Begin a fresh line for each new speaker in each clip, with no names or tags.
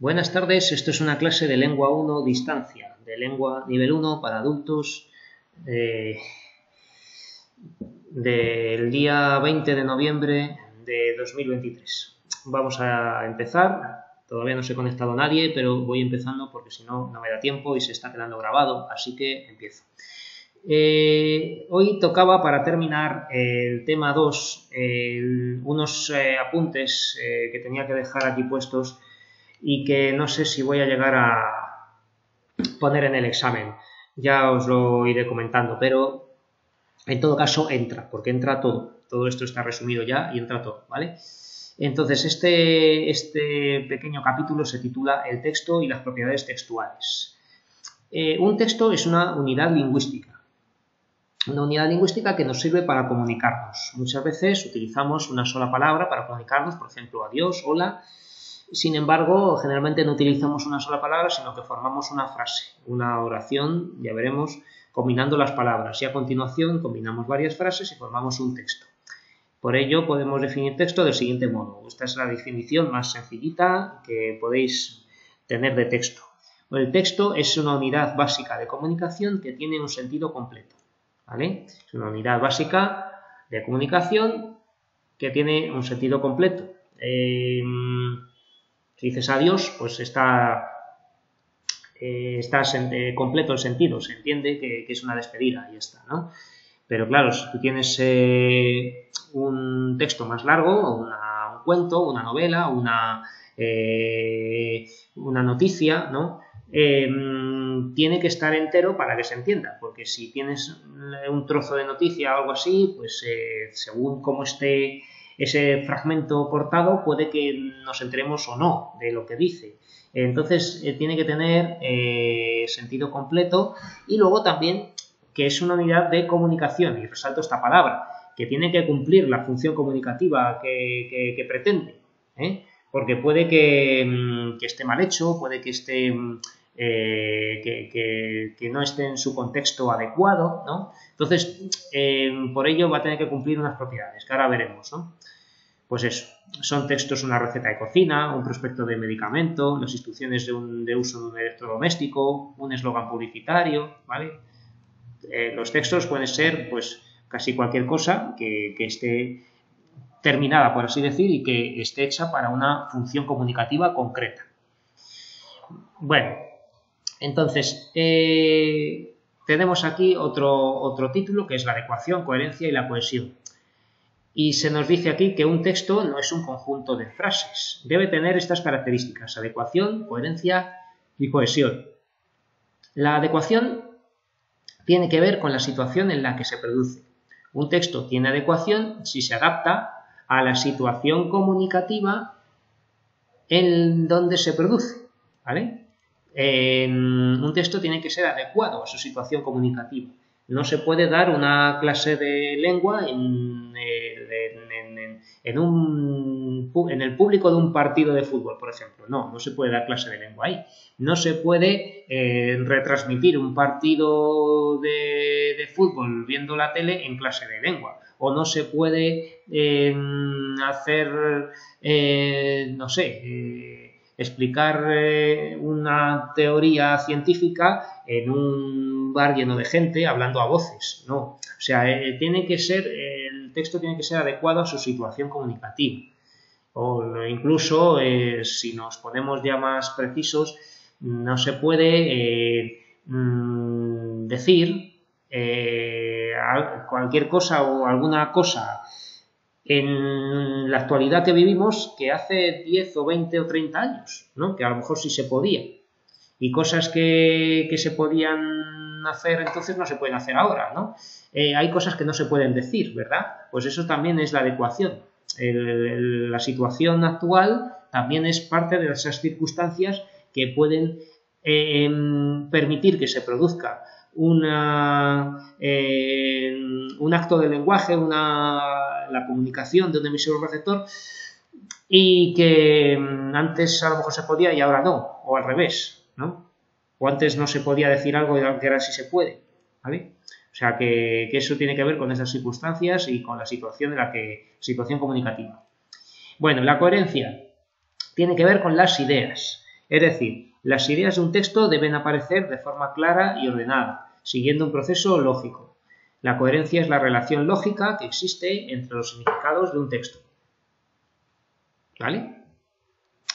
Buenas tardes, esto es una clase de lengua 1 distancia, de lengua nivel 1 para adultos del día 20 de noviembre de 2023. Vamos a empezar, todavía no se ha conectado nadie, pero voy empezando porque si no, no me da tiempo y se está quedando grabado, así que empiezo. Hoy tocaba para terminar el tema 2 unos apuntes que tenía que dejar aquí puestos y que no sé si voy a llegar a poner en el examen. Ya os lo iré comentando, pero en todo caso entra, porque entra todo. Todo esto está resumido ya y entra todo, ¿vale? Entonces, este pequeño capítulo se titula El texto y las propiedades textuales. Un texto es una unidad lingüística. Una unidad lingüística que nos sirve para comunicarnos. Muchas veces utilizamos una sola palabra para comunicarnos, por ejemplo, adiós, hola. Sin embargo, generalmente no utilizamos una sola palabra, sino que formamos una frase, una oración, ya veremos, combinando las palabras. Y a continuación combinamos varias frases y formamos un texto. Por ello podemos definir texto del siguiente modo. Esta es la definición más sencillita que podéis tener de texto. El texto es una unidad básica de comunicación que tiene un sentido completo, ¿vale? Es una unidad básica de comunicación que tiene un sentido completo. Si dices adiós, pues está completo el sentido, se entiende que es una despedida y ya está, ¿no? Pero claro, si tú tienes un texto más largo, un cuento, una novela, una noticia, ¿no? Tiene que estar entero para que se entienda, porque si tienes un trozo de noticia o algo así, pues según cómo esté ese fragmento cortado, puede que nos enteremos o no de lo que dice. Entonces, tiene que tener sentido completo y luego también que es una unidad de comunicación, y resalto esta palabra, que tiene que cumplir la función comunicativa que pretende, ¿eh? Porque puede que esté mal hecho, puede que esté que no esté en su contexto adecuado, ¿no? Entonces, por ello va a tener que cumplir unas propiedades, que ahora veremos, ¿no? Pues eso, son textos, una receta de cocina, un prospecto de medicamento, las instrucciones de uso de un electrodoméstico, un eslogan publicitario, ¿vale? Los textos pueden ser, pues, casi cualquier cosa que esté terminada, por así decir, y que esté hecha para una función comunicativa concreta. Bueno, entonces, tenemos aquí otro título que es la adecuación, coherencia y la cohesión. Y se nos dice aquí que un texto no es un conjunto de frases. Debe tener estas características: adecuación, coherencia y cohesión. La adecuación tiene que ver con la situación en la que se produce. Un texto tiene adecuación si se adapta a la situación comunicativa en donde se produce, ¿vale? Un texto tiene que ser adecuado a su situación comunicativa. No se puede dar una clase de lengua en el público de un partido de fútbol, por ejemplo. No se puede dar clase de lengua ahí. No se puede retransmitir un partido de fútbol viendo la tele en clase de lengua. O no se puede hacer, no sé, explicar una teoría científica en un bar lleno de gente hablando a voces. No, o sea, el texto tiene que ser adecuado a su situación comunicativa. O incluso, si nos ponemos ya más precisos, no se puede decir cualquier cosa o alguna cosa en la actualidad que vivimos que hace 10 o 20 o 30 años, ¿no? Que a lo mejor sí se podía. Y cosas que se podían hacer entonces no se pueden hacer ahora, ¿no? Hay cosas que no se pueden decir, ¿verdad? Pues eso también es la adecuación. La situación actual también es parte de esas circunstancias que pueden permitir que se produzca un acto de lenguaje, la comunicación de un emisor o receptor, y que antes a lo mejor se podía y ahora no, o al revés, ¿no? O antes no se podía decir algo y ahora sí se puede, ¿vale? O sea que eso tiene que ver con esas circunstancias y con la situación comunicativa. Bueno, la coherencia tiene que ver con las ideas. Es decir, las ideas de un texto deben aparecer de forma clara y ordenada, siguiendo un proceso lógico. La coherencia es la relación lógica que existe entre los significados de un texto. ¿Vale?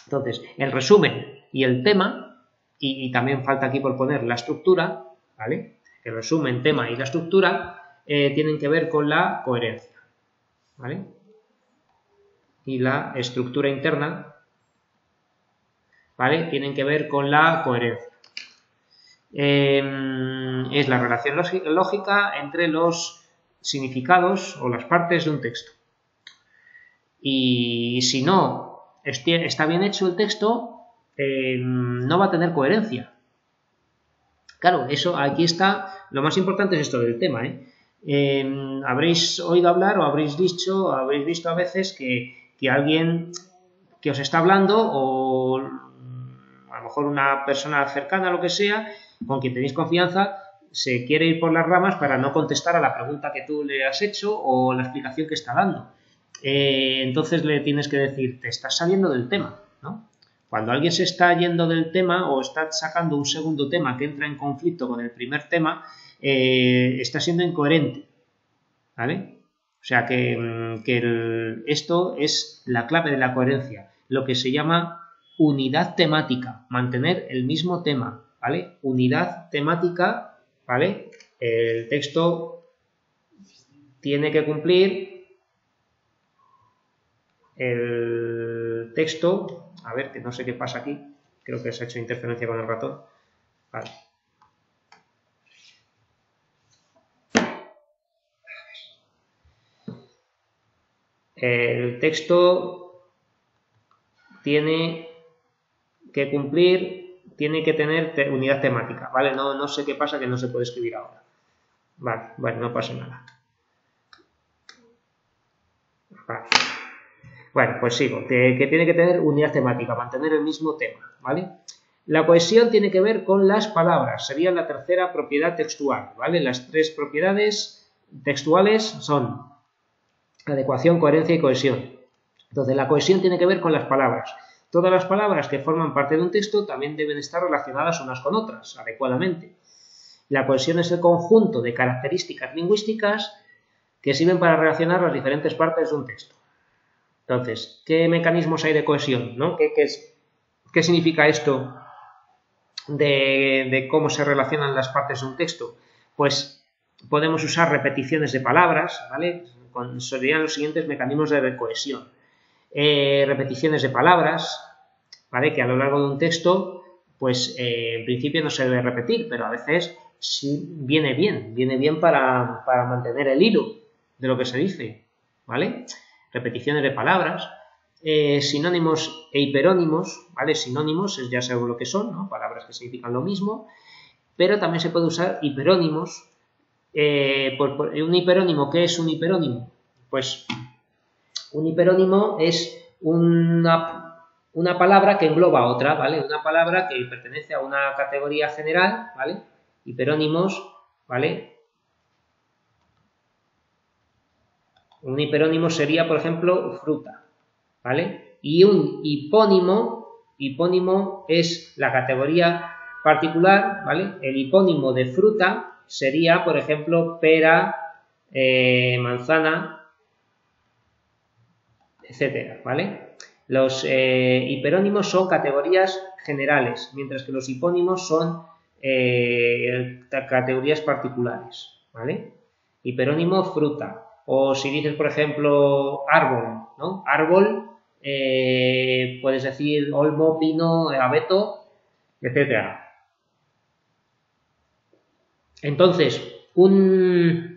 Entonces, el resumen y el tema, y también falta aquí por poner la estructura, ¿vale? El resumen, tema y la estructura tienen que ver con la coherencia, ¿vale? Y la estructura interna, ¿vale? Tienen que ver con la coherencia. Es la relación lógica entre los significados o las partes de un texto. Y si no está bien hecho el texto, no va a tener coherencia. Claro, eso aquí está, lo más importante es esto del tema, habréis oído hablar o habréis dicho, o habréis visto a veces que alguien que os está hablando o a lo mejor una persona cercana, lo que sea, con quien tenéis confianza, se quiere ir por las ramas para no contestar a la pregunta que tú le has hecho o la explicación que está dando. Entonces le tienes que decir, te estás saliendo del tema, ¿no? Cuando alguien se está yendo del tema o está sacando un segundo tema que entra en conflicto con el primer tema, está siendo incoherente, ¿vale? O sea que esto es la clave de la coherencia, lo que se llama unidad temática, mantener el mismo tema, ¿vale? Unidad temática, ¿vale? El texto tiene que cumplir el texto, a ver, que no sé qué pasa aquí, creo que se ha hecho interferencia con el ratón, vale. El texto tiene que cumplir, tiene que tener unidad temática, ¿vale? No sé qué pasa que no se puede escribir ahora. Vale, bueno, no pasa nada. Vale. Bueno, pues sigo, que tiene que tener unidad temática, mantener el mismo tema, ¿vale? La cohesión tiene que ver con las palabras, sería la tercera propiedad textual, ¿vale? Las tres propiedades textuales son adecuación, coherencia y cohesión. Entonces, la cohesión tiene que ver con las palabras. Todas las palabras que forman parte de un texto también deben estar relacionadas unas con otras, adecuadamente. La cohesión es el conjunto de características lingüísticas que sirven para relacionar las diferentes partes de un texto. Entonces, ¿qué mecanismos hay de cohesión, ¿no? ¿Qué significa esto de cómo se relacionan las partes de un texto? Pues podemos usar repeticiones de palabras, ¿vale? Serían los siguientes mecanismos de cohesión. Repeticiones de palabras, ¿vale? Que a lo largo de un texto, pues en principio no se debe repetir, pero a veces sí viene bien para mantener el hilo de lo que se dice, ¿vale? Repeticiones de palabras, sinónimos e hiperónimos, ¿vale? Sinónimos ya sabemos lo que son, ¿no? Palabras que significan lo mismo, pero también se puede usar hiperónimos. Un hiperónimo, ¿qué es un hiperónimo? Pues un hiperónimo es una palabra que engloba a otra, ¿vale? Una palabra que pertenece a una categoría general, ¿vale? Hiperónimos, ¿vale? Un hiperónimo sería, por ejemplo, fruta, ¿vale? Y un hipónimo es la categoría particular, ¿vale? El hipónimo de fruta sería, por ejemplo, pera, manzana, etcétera, ¿vale? Los hiperónimos son categorías generales, mientras que los hipónimos son categorías particulares, ¿vale? Hiperónimo, fruta. O si dices, por ejemplo, árbol, ¿no? Árbol, puedes decir olmo, pino, abeto, etcétera. Entonces, cuando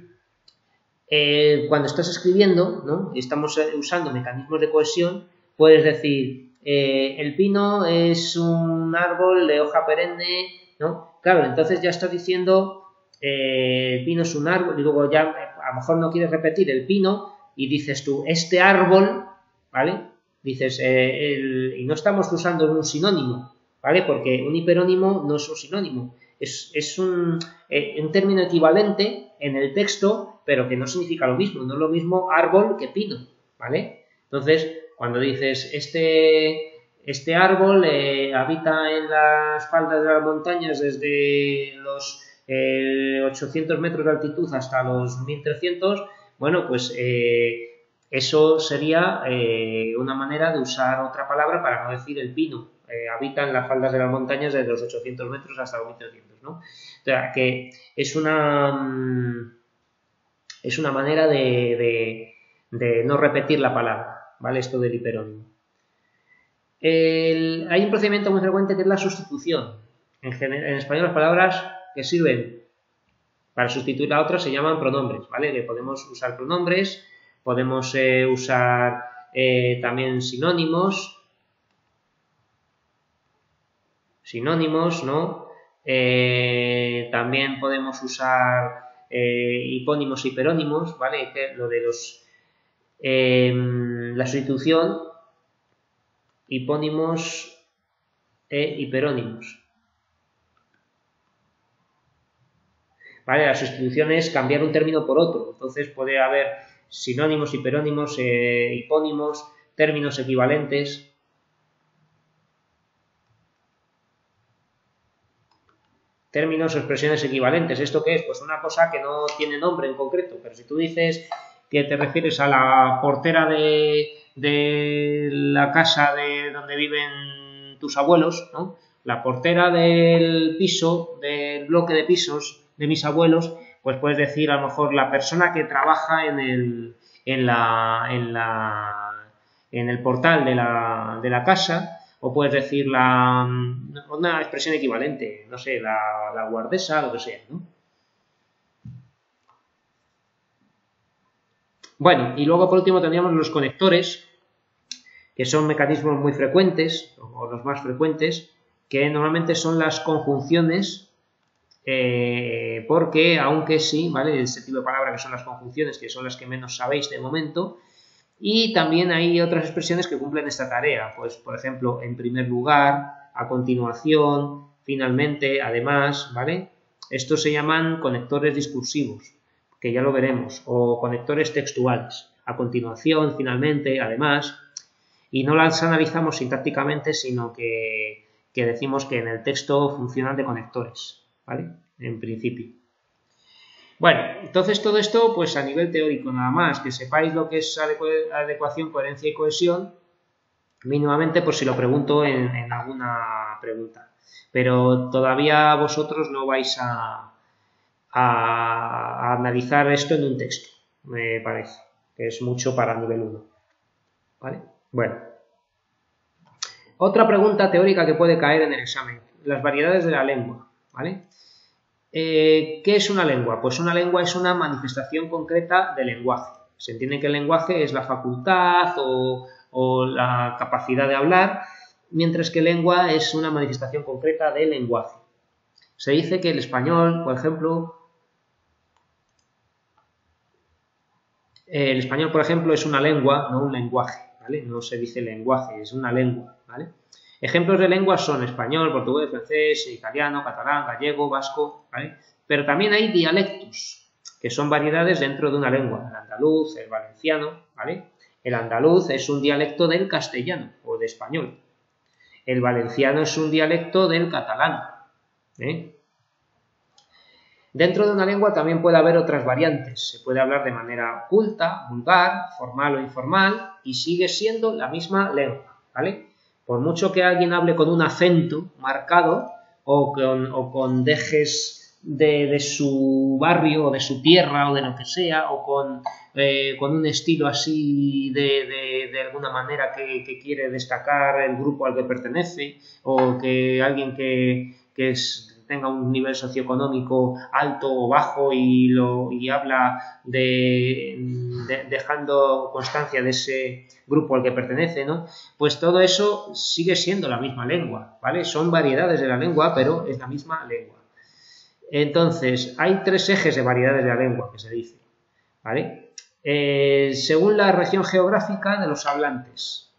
estás escribiendo, ¿no? Y estamos usando mecanismos de cohesión, puedes decir, el pino es un árbol de hoja perenne, ¿no? Claro, entonces ya estás diciendo, el pino es un árbol, y luego ya a lo mejor no quieres repetir el pino, y dices tú, este árbol, ¿vale? Dices, y no estamos usando un sinónimo, ¿vale? Porque un hiperónimo no es un sinónimo, es un término equivalente en el texto, pero que no significa lo mismo, no es lo mismo árbol que pino, ¿vale? Entonces, cuando dices, este este árbol habita en las faldas de las montañas desde los 800 metros de altitud hasta los 1300, bueno, pues eso sería una manera de usar otra palabra para no decir el pino. Habita en las faldas de las montañas desde los 800 metros hasta los 1300, ¿no? O sea, que es una manera de no repetir la palabra, ¿vale? Esto del hiperónimo. Hay un procedimiento muy frecuente que es la sustitución. En español las palabras que sirven para sustituir a otras se llaman pronombres, ¿vale? Que podemos usar pronombres, podemos usar también sinónimos, ¿no? También podemos usar hipónimos e hiperónimos, ¿vale? Lo de la sustitución, hipónimos e hiperónimos. ¿Vale? La sustitución es cambiar un término por otro, entonces puede haber sinónimos, hiperónimos, hipónimos, términos equivalentes. Términos o expresiones equivalentes. ¿Esto qué es? Pues una cosa que no tiene nombre en concreto, pero si tú dices que te refieres a la portera de la casa de donde viven tus abuelos, ¿no? La portera del piso, del bloque de pisos de mis abuelos, pues puedes decir a lo mejor la persona que trabaja en el portal de la casa. O puedes decir una expresión equivalente, no sé, la guardesa, lo que sea, ¿no? Bueno, y luego por último tendríamos los conectores, que son mecanismos muy frecuentes, o los más frecuentes, que normalmente son las conjunciones, porque aunque sí, ¿vale? Ese tipo de palabra que son las conjunciones, que son las que menos sabéis de momento. Y también hay otras expresiones que cumplen esta tarea, pues por ejemplo, en primer lugar, a continuación, finalmente, además, ¿vale? Estos se llaman conectores discursivos, que ya lo veremos, o conectores textuales, a continuación, finalmente, además, y no las analizamos sintácticamente, sino que decimos que en el texto funcionan de conectores, ¿vale? En principio. Bueno, entonces todo esto, pues a nivel teórico nada más, que sepáis lo que es adecuación, coherencia y cohesión, mínimamente por si lo pregunto en alguna pregunta. Pero todavía vosotros no vais a analizar esto en un texto, me parece, que es mucho para nivel 1. ¿Vale? Bueno. Otra pregunta teórica que puede caer en el examen, las variedades de la lengua, ¿vale? ¿Qué es una lengua? Pues una lengua es una manifestación concreta del lenguaje. Se entiende que el lenguaje es la facultad o la capacidad de hablar, mientras que lengua es una manifestación concreta del lenguaje. Se dice que el español, por ejemplo, es una lengua, no un lenguaje, ¿vale? No se dice lenguaje, es una lengua, ¿vale? Ejemplos de lenguas son español, portugués, francés, italiano, catalán, gallego, vasco, ¿vale? Pero también hay dialectos, que son variedades dentro de una lengua. El andaluz, el valenciano, ¿vale? El andaluz es un dialecto del castellano o de español. El valenciano es un dialecto del catalán, ¿eh? Dentro de una lengua también puede haber otras variantes. Se puede hablar de manera culta, vulgar, formal o informal y sigue siendo la misma lengua, ¿vale? Por mucho que alguien hable con un acento marcado o con dejes de su barrio o de su tierra o de lo que sea, o con un estilo así de alguna manera que quiere destacar el grupo al que pertenece, o que alguien que tenga un nivel socioeconómico alto o bajo y habla dejando constancia de ese grupo al que pertenece, ¿no? Pues todo eso sigue siendo la misma lengua, ¿vale? Son variedades de la lengua, pero es la misma lengua. Entonces, hay 3 ejes de variedades de la lengua que se dice, ¿vale? Según la región geográfica de los hablantes,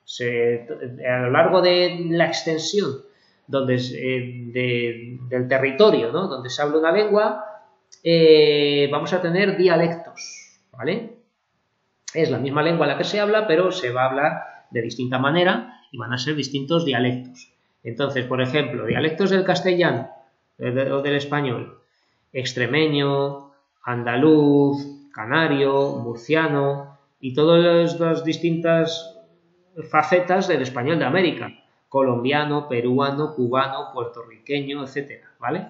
a lo largo de la extensión del territorio, ¿no? Donde se habla una lengua, vamos a tener dialectos, ¿vale? Es la misma lengua la que se habla, pero se va a hablar de distinta manera y van a ser distintos dialectos. Entonces, por ejemplo, dialectos del castellano o del español, extremeño, andaluz, canario, murciano y todas las distintas facetas del español de América, colombiano, peruano, cubano, puertorriqueño, etcétera, ¿vale?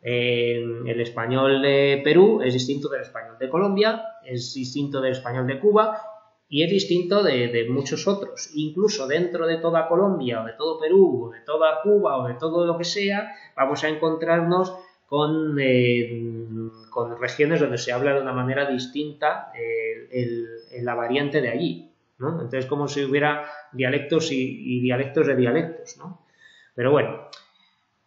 El español de Perú es distinto del español de Colombia, es distinto del español de Cuba y es distinto de muchos otros. Incluso dentro de toda Colombia o de todo Perú o de toda Cuba o de todo lo que sea, vamos a encontrarnos con regiones donde se habla de una manera distinta la variante de allí, ¿no? Entonces, como si hubiera dialectos y dialectos de dialectos, ¿no? Pero bueno,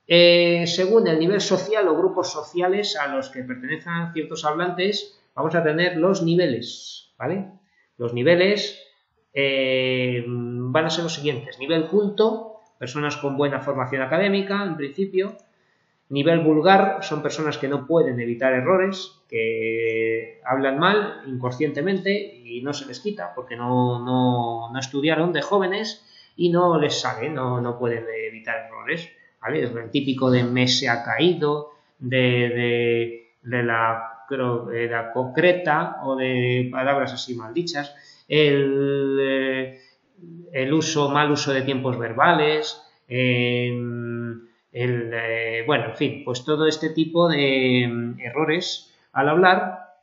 según el nivel social o grupos sociales a los que pertenecen ciertos hablantes, vamos a tener los niveles, ¿vale? Los niveles van a ser los siguientes: nivel culto, personas con buena formación académica, en principio. Nivel vulgar, son personas que no pueden evitar errores, que hablan mal inconscientemente y no se les quita porque no estudiaron de jóvenes y no les sale, no pueden evitar errores, ¿vale? Es el típico de me se ha caído, de la concreta o de palabras así mal dichas, el mal uso de tiempos verbales, bueno, en fin, pues todo este tipo de errores al hablar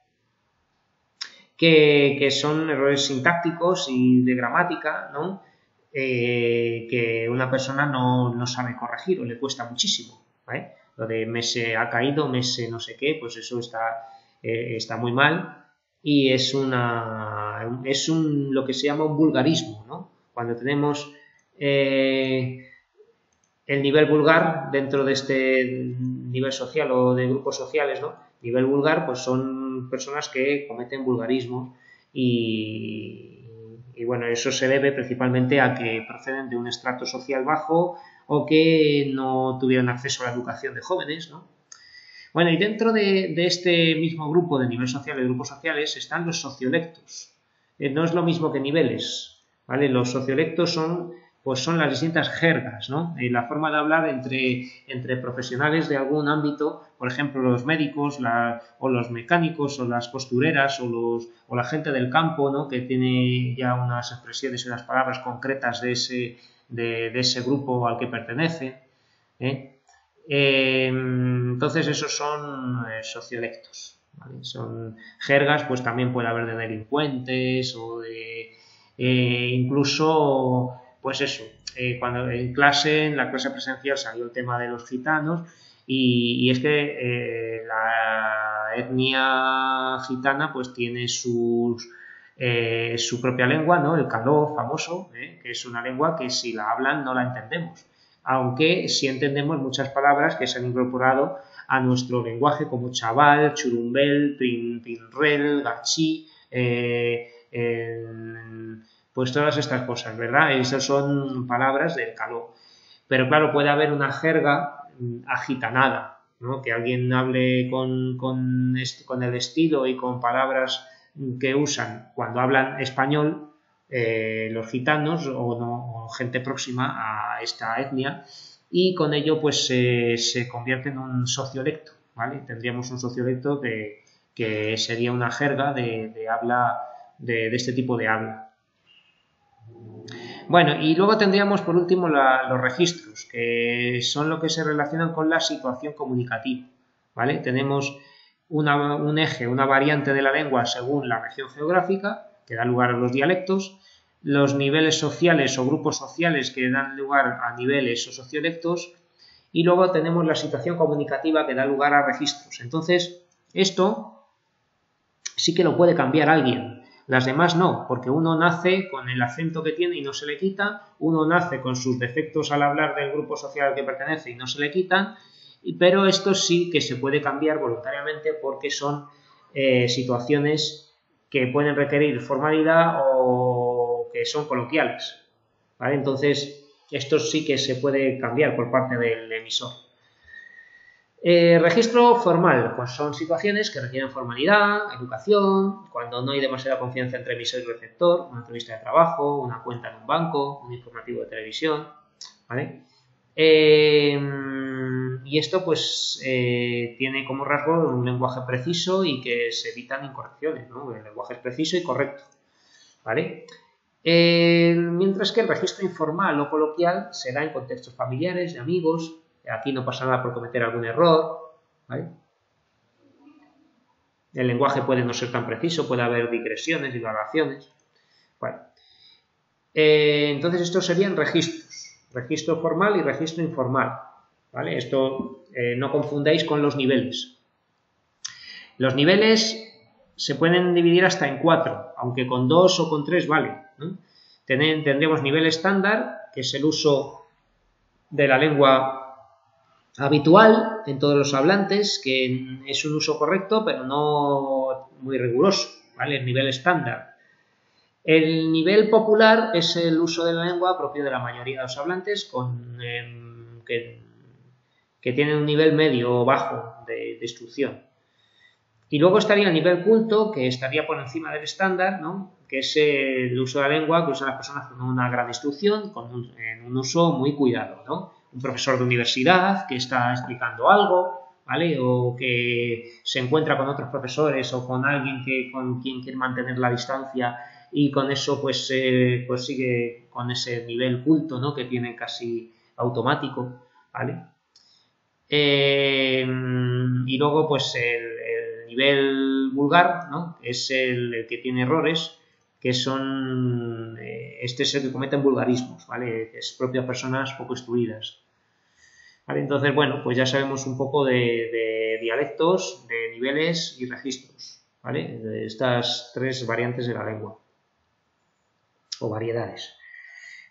que son errores sintácticos y de gramática, ¿no? Que una persona no sabe corregir o le cuesta muchísimo, ¿vale? Lo de me se ha caído, me se no sé qué, pues eso está muy mal y es lo que se llama un vulgarismo, ¿no? Cuando tenemos el nivel vulgar dentro de este nivel social o de grupos sociales, ¿no? Nivel vulgar, pues son personas que cometen vulgarismo y bueno, eso se debe principalmente a que proceden de un estrato social bajo o que no tuvieron acceso a la educación de jóvenes, ¿no? Bueno, y dentro de este mismo grupo de nivel social y grupos sociales están los sociolectos. No es lo mismo que niveles, ¿vale? Los sociolectos son las distintas jergas, ¿no? La forma de hablar entre profesionales de algún ámbito, por ejemplo, los médicos o los mecánicos o las costureras o la gente del campo, ¿no? Que tiene ya unas expresiones y unas palabras concretas de ese grupo al que pertenece, ¿eh? Entonces esos son sociolectos, ¿vale? Son jergas, pues también puede haber de delincuentes o de incluso, pues eso, cuando en la clase presencial salió el tema de los gitanos y es que la etnia gitana pues tiene su propia lengua, ¿no? El caló famoso, que es una lengua que si la hablan no la entendemos, aunque sí entendemos muchas palabras que se han incorporado a nuestro lenguaje como chaval, churumbel, pinrel, gachí, pues todas estas cosas, ¿verdad? Esas son palabras del caló. Pero claro, puede haber una jerga agitanada, ¿no? Que alguien hable con el estilo y con palabras que usan cuando hablan español, los gitanos o gente próxima a esta etnia, y con ello pues se convierte en un sociolecto, ¿vale? Tendríamos un sociolecto que sería una jerga de habla de este tipo de habla. Bueno, y luego tendríamos por último los registros, que son lo que se relacionan con la situación comunicativa, ¿vale? Tenemos un eje, una variante de la lengua según la región geográfica, que da lugar a los dialectos, los niveles sociales o grupos sociales que dan lugar a niveles o sociolectos, y luego tenemos la situación comunicativa que da lugar a registros. Entonces, esto sí que lo puede cambiar alguien. Las demás no, porque uno nace con el acento que tiene y no se le quita, uno nace con sus defectos al hablar del grupo social al que pertenece y no se le quitan, pero esto sí que se puede cambiar voluntariamente porque son situaciones que pueden requerir formalidad o que son coloquiales, ¿vale? Entonces, esto sí que se puede cambiar por parte del emisor. Registro formal, pues son situaciones que requieren formalidad, educación, cuando no hay demasiada confianza entre emisor y receptor, una entrevista de trabajo, una cuenta en un banco, un informativo de televisión, ¿vale? Y esto pues tiene como rasgo un lenguaje preciso y que se evitan incorrecciones, ¿no? El lenguaje es preciso y correcto, ¿vale? Mientras que el registro informal o coloquial se da en contextos familiares, de amigos. Aquí no pasa nada por cometer algún error, ¿vale? El lenguaje puede no ser tan preciso, puede haber digresiones, divagaciones. Bueno, entonces estos serían registros, registro formal y registro informal, ¿vale? Esto no confundáis con los niveles. Los niveles se pueden dividir hasta en 4, aunque con 2 o con 3 vale, ¿no? Tendremos nivel estándar, que es el uso de la lengua habitual en todos los hablantes, que es un uso correcto, pero no muy riguroso, ¿vale? El nivel estándar. El nivel popular es el uso de la lengua propio de la mayoría de los hablantes, que tienen un nivel medio o bajo de instrucción. Y luego estaría el nivel culto, que estaría por encima del estándar, ¿no? Que es el uso de la lengua que usan las personas con una gran instrucción, en un uso muy cuidado, ¿no? Un profesor de universidad que está explicando algo, ¿vale? O que se encuentra con otros profesores o con alguien con quien quiere mantener la distancia y con eso pues sigue con ese nivel culto, ¿no? Que tiene casi automático, ¿vale? Y luego pues el nivel vulgar, ¿no? Es el que tiene errores, que son, este es el que cometen vulgarismos, ¿vale? Es propias personas poco instruidas. ¿Vale? Entonces, bueno, pues ya sabemos un poco de dialectos, de niveles y registros, ¿vale? De estas 3 variantes de la lengua, o variedades.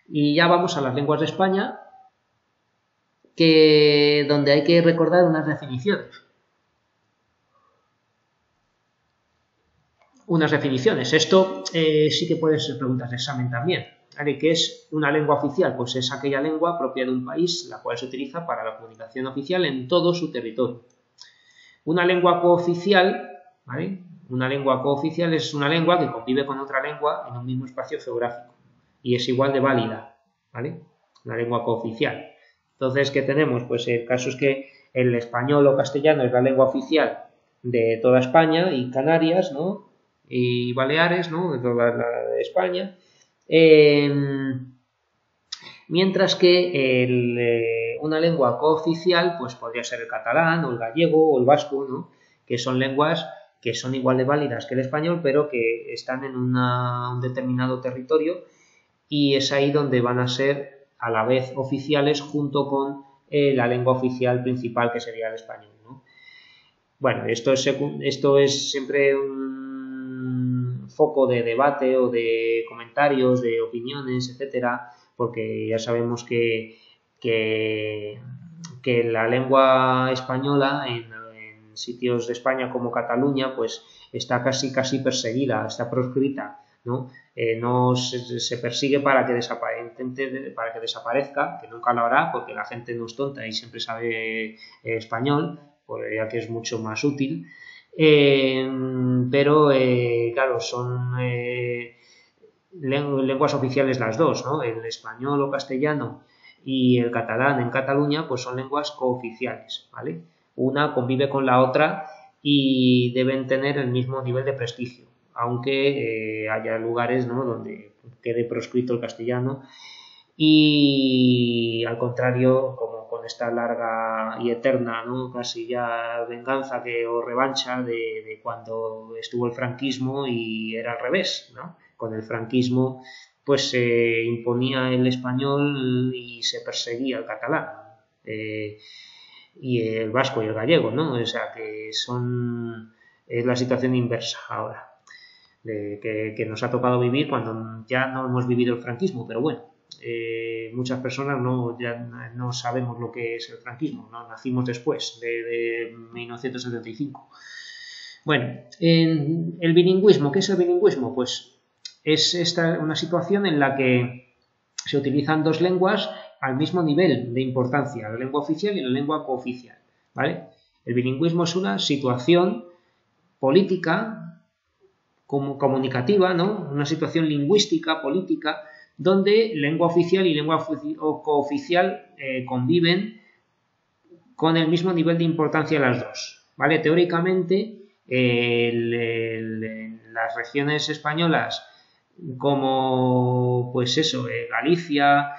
Y ya vamos a las lenguas de España, donde hay que recordar unas definiciones. Esto sí que puede ser preguntas de examen también, ¿vale? ¿Qué es una lengua oficial? Pues es aquella lengua propia de un país, la cual se utiliza para la comunicación oficial en todo su territorio. Una lengua cooficial, ¿vale? Una lengua cooficial es una lengua que convive con otra lengua en un mismo espacio geográfico y es igual de válida, ¿vale? Una lengua cooficial. Entonces, ¿qué tenemos? Pues el caso es que el español o castellano es la lengua oficial de toda España y Canarias, ¿no? Y Baleares, ¿no? De toda España. Mientras que una lengua cooficial pues podría ser el catalán o el gallego o el vasco, ¿no? Que son lenguas que son igual de válidas que el español, pero que están en un determinado territorio y es ahí donde van a ser a la vez oficiales junto con la lengua oficial principal que sería el español, ¿no? Bueno, esto es siempre un foco de debate o de comentarios, de opiniones, etcétera, porque ya sabemos que la lengua española en sitios de España como Cataluña pues está casi perseguida, está proscrita, ¿no? No se persigue para que desaparezca, que nunca lo hará porque la gente no es tonta y siempre sabe español, ya que es mucho más útil, pero claro, son lenguas oficiales las dos, ¿no? El español o castellano y el catalán en Cataluña pues son lenguas cooficiales, ¿vale? Una convive con la otra y deben tener el mismo nivel de prestigio, aunque haya lugares, ¿no? Donde quede proscrito el castellano y al contrario, como con esta larga y eterna, ¿no? Casi ya venganza o revancha de cuando estuvo el franquismo y era al revés, ¿no? Con el franquismo pues se imponía el español y se perseguía el catalán y el vasco y el gallego, ¿no? O sea que es la situación inversa ahora que nos ha tocado vivir cuando ya no hemos vivido el franquismo, pero bueno, muchas personas ya no sabemos lo que es el franquismo, ¿no? Nacimos después de 1975. Bueno, el bilingüismo, ¿qué es el bilingüismo? Pues es una situación en la que se utilizan 2 lenguas al mismo nivel de importancia, la lengua oficial y la lengua cooficial, ¿vale? El bilingüismo es una situación política, comunicativa, ¿no? Una situación lingüística, política, donde lengua oficial y lengua cooficial conviven con el mismo nivel de importancia las dos, ¿vale? Teóricamente, las regiones españolas como, pues eso, Galicia,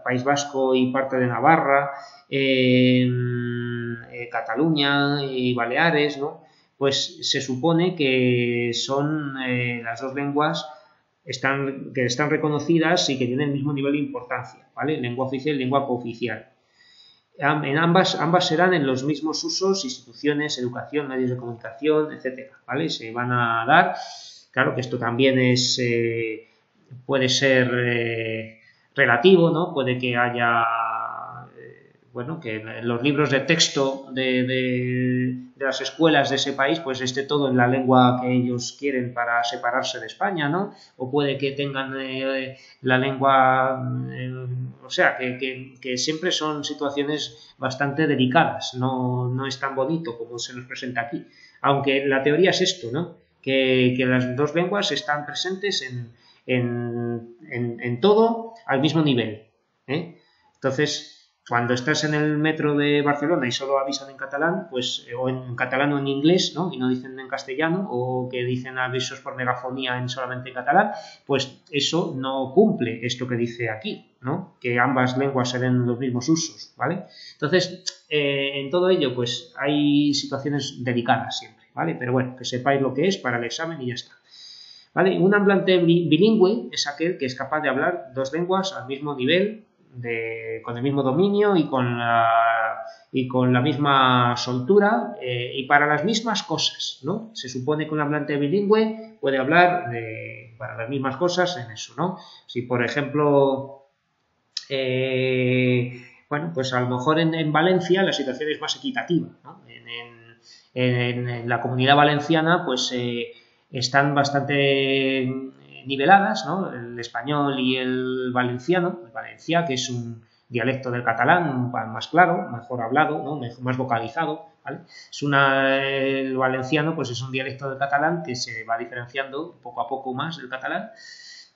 País Vasco y parte de Navarra, Cataluña y Baleares, ¿no? Pues se supone que son las dos lenguas que están reconocidas y que tienen el mismo nivel de importancia, ¿vale? Lengua oficial y lengua cooficial. En ambas serán en los mismos usos, instituciones, educación, medios de comunicación, etcétera, ¿vale? Se van a dar. Claro que esto también puede ser relativo, ¿no? Puede que haya, bueno, que en los libros de texto de las escuelas de ese país, pues esté todo en la lengua que ellos quieren para separarse de España, ¿no? O puede que tengan la lengua, o sea, que siempre son situaciones bastante delicadas, no es tan bonito como se nos presenta aquí. Aunque la teoría es esto, ¿no? Que las dos lenguas están presentes en todo al mismo nivel, ¿eh? Entonces, cuando estás en el metro de Barcelona y solo avisan en catalán, pues, o en catalán o en inglés, ¿no? Y no dicen en castellano, o que dicen avisos por megafonía solamente en catalán, pues eso no cumple esto que dice aquí, ¿no? Que ambas lenguas se den los mismos usos, ¿vale? Entonces, en todo ello, pues hay situaciones delicadas siempre, ¿vale? Pero bueno, que sepáis lo que es para el examen y ya está. ¿Vale? Un hablante bilingüe es aquel que es capaz de hablar dos lenguas al mismo nivel, con el mismo dominio y con la misma soltura y para las mismas cosas, ¿no? Se supone que un hablante bilingüe puede hablar para las mismas cosas en eso, ¿no? Si, por ejemplo, bueno, pues a lo mejor en Valencia la situación es más equitativa, ¿no? En la Comunidad Valenciana, pues están bastante niveladas, ¿no? El español y el valenciano, el valencià, que es un dialecto del catalán más claro, mejor hablado, ¿no? Más vocalizado, ¿vale? El valenciano pues es un dialecto del catalán que se va diferenciando poco a poco más del catalán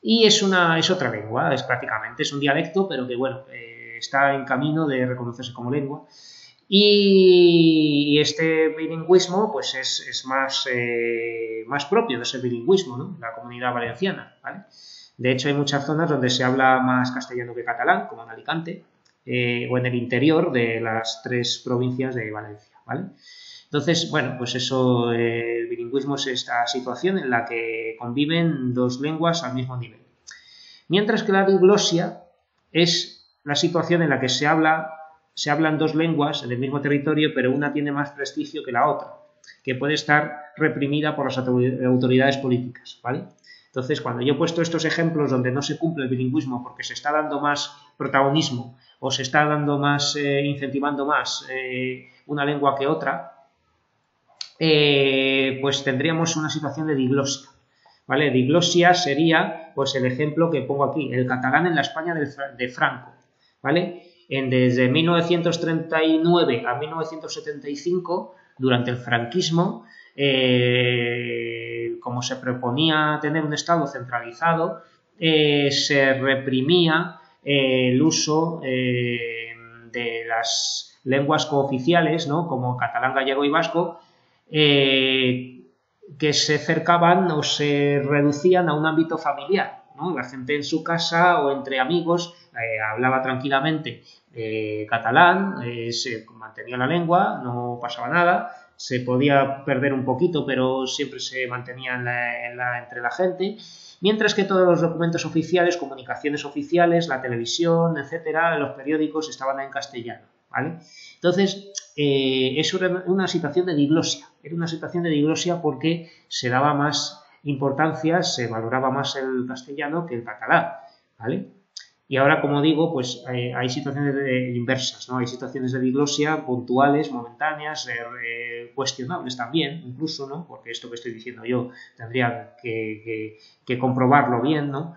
y es otra lengua, es un dialecto, pero que bueno, está en camino de reconocerse como lengua. Y este bilingüismo pues es más propio de ese bilingüismo, ¿no? La Comunidad Valenciana, ¿vale? De hecho, hay muchas zonas donde se habla más castellano que catalán, como en Alicante, o en el interior de las 3 provincias de Valencia, ¿vale? Entonces, bueno, pues eso, el bilingüismo es esta situación en la que conviven dos lenguas al mismo nivel. Mientras que la diglosia es la situación en la que se hablan dos lenguas del mismo territorio, pero una tiene más prestigio que la otra, que puede estar reprimida por las autoridades políticas, ¿vale? Entonces, cuando yo he puesto estos ejemplos donde no se cumple el bilingüismo porque se está dando más protagonismo o se está dando más, incentivando más una lengua que otra, pues tendríamos una situación de diglosia, ¿vale? Diglosia sería, pues el ejemplo que pongo aquí, el catalán en la España de Franco, ¿vale? Desde 1939 a 1975, durante el franquismo, como se proponía tener un Estado centralizado, se reprimía el uso de las lenguas cooficiales, ¿no? Como catalán, gallego y vasco, que se cercaban o se reducían a un ámbito familiar, ¿no? La gente en su casa o entre amigos hablaba tranquilamente catalán, se mantenía la lengua, no pasaba nada, se podía perder un poquito, pero siempre se mantenía entre la gente, mientras que todos los documentos oficiales, comunicaciones oficiales, la televisión, etcétera, los periódicos estaban en castellano, ¿vale? Entonces, eso era una situación de diglosia, porque se daba más importancia, se valoraba más el castellano que el catalán, ¿vale? Y ahora, como digo, pues hay situaciones inversas, ¿no? Hay situaciones de diglosia puntuales, momentáneas, cuestionables también, incluso, ¿no? Porque esto que estoy diciendo yo tendría que comprobarlo bien, ¿no?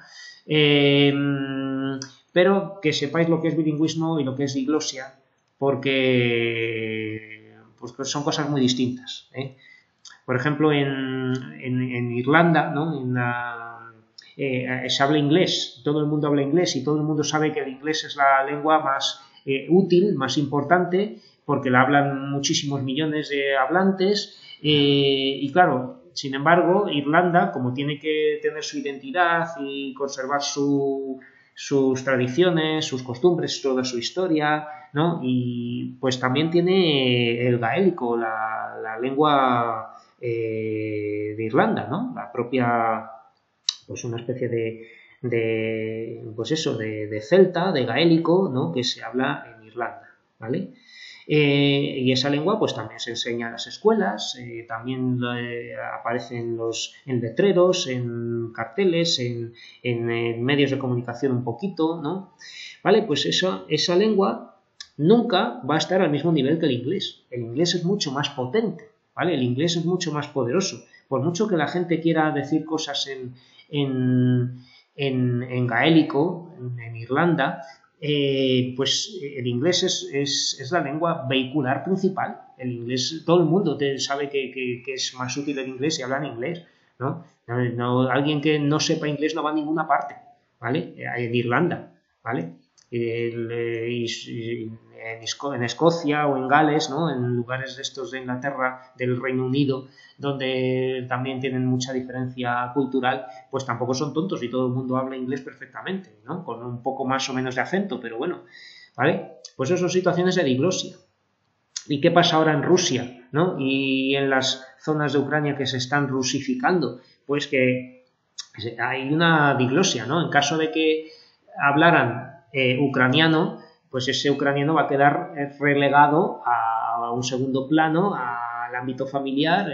Pero que sepáis lo que es bilingüismo y lo que es diglosia, porque pues son cosas muy distintas, ¿eh? Por ejemplo, en Irlanda, ¿no? Se habla inglés, todo el mundo habla inglés y todo el mundo sabe que el inglés es la lengua más útil, más importante, porque la hablan muchísimos millones de hablantes y claro, sin embargo, Irlanda, como tiene que tener su identidad y conservar sus tradiciones, sus costumbres, toda su historia, ¿no? Y pues también tiene el gaélico, la lengua de Irlanda, ¿no? La propia, pues una especie pues eso, de celta, de gaélico, ¿no? Que se habla en Irlanda, ¿vale? Y esa lengua pues también se enseña en las escuelas, también aparece en letreros, en carteles, en medios de comunicación un poquito, ¿no? ¿Vale? Pues esa lengua nunca va a estar al mismo nivel que el inglés. El inglés es mucho más potente, ¿vale? El inglés es mucho más poderoso. Por mucho que la gente quiera decir cosas en gaélico, en Irlanda, pues el inglés es la lengua vehicular principal. El inglés, todo el mundo sabe que es más útil el inglés si hablan inglés, ¿no? Alguien que no sepa inglés no va a ninguna parte, ¿vale? En Irlanda, ¿vale? En Escocia o en Gales, ¿no? En lugares de estos de Inglaterra, del Reino Unido, donde también tienen mucha diferencia cultural, pues tampoco son tontos y todo el mundo habla inglés perfectamente, ¿no? Con un poco más o menos de acento, pero bueno, ¿vale? Pues eso son situaciones de diglosia. ¿Y qué pasa ahora en Rusia, ¿no? Y en las zonas de Ucrania que se están rusificando? Pues que hay una diglosia, ¿no? En caso de que hablaran ucraniano, pues ese ucraniano va a quedar relegado a un segundo plano, al ámbito familiar,